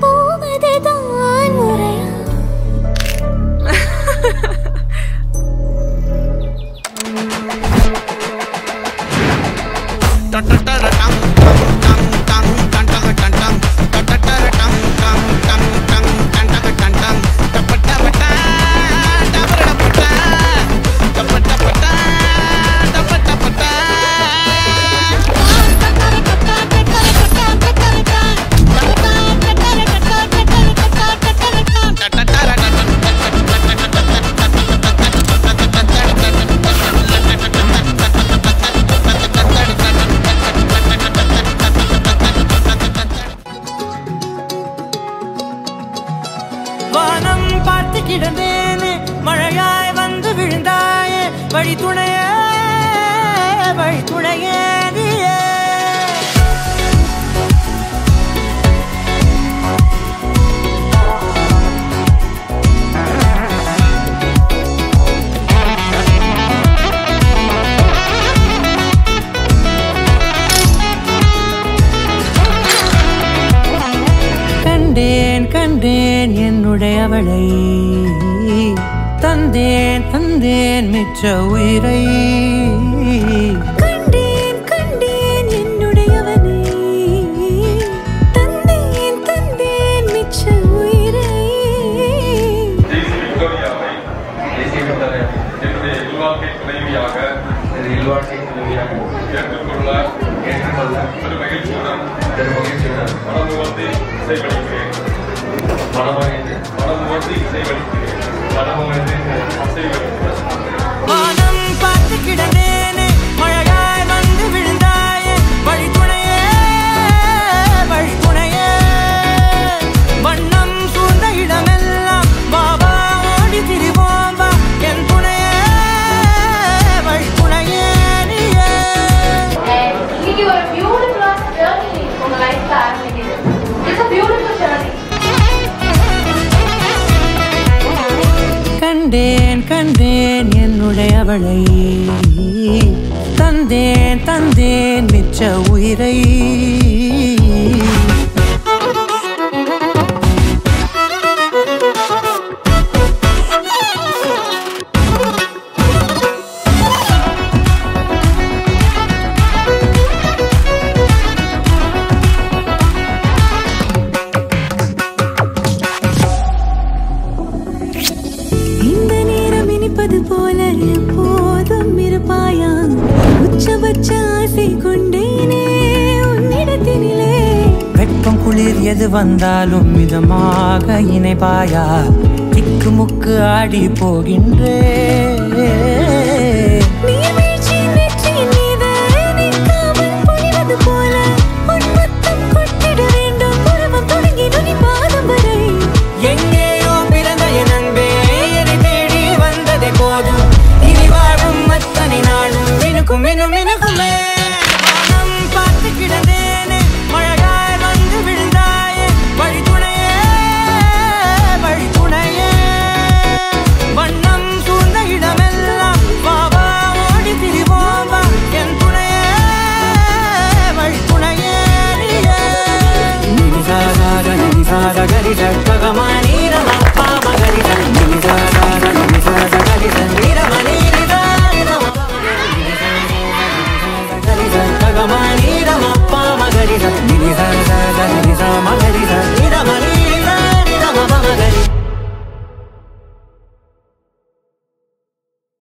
போவதுதான் முறையா? வானம் பார்த்து கிடந்தேனே, மழையாய் வந்து விழுந்தாயே, வழி துணையே நீயே. கண்டேன் கண்டேன் என்னுடையவளை, தந்தேன் தந்தேன் மிச்ச உயிரை. கண்டேன் கண்டேன் என்னுடையவனை, தந்தேன் தந்தேன் மிச்ச உயிரை. என்னுடைய இல்வாழ்க்கை துணைவியாக ஏற்றுக்கொள்ள ஒரு மகிழ்ச்சியுடன் மனமுவந்து இசைவளிக்கிறேன். மனமுவந்து இசைவளிக்கிறேன். வானம் பார்த்து கிடந்தேனே, மழையாய் வந்து விழுந்தாயே, வழி துணையே வண்ணம் சூழ்ந்த இடமெல்லாம் பாபா ஓடி திரிவோம் வா, என் துணையே வழி துணையே நீயே. இன்னைக்கு ஒரு பியூட்டிஃபுல்லான ஜர்னி உங்க லைஃப்ல ஆரம்பிக்குது. It's a beautiful journey. கண்டேன் கண்டேன் என்னுடையவளை, தந்தேன் தந்தேன் மிச்ச உயிரை. இந்த நேரம் இனிப்பது போல எப்போதும் இருப்பாயா? உச்சபட்ச ஆசை கொண்டேனே உன்னிடத்தினிலே. வெப்பம் குளிர் எது வந்தாலும் மிதமாக இணைப்பாயா? திக்கு முக்கு ஆடி போகின்றே.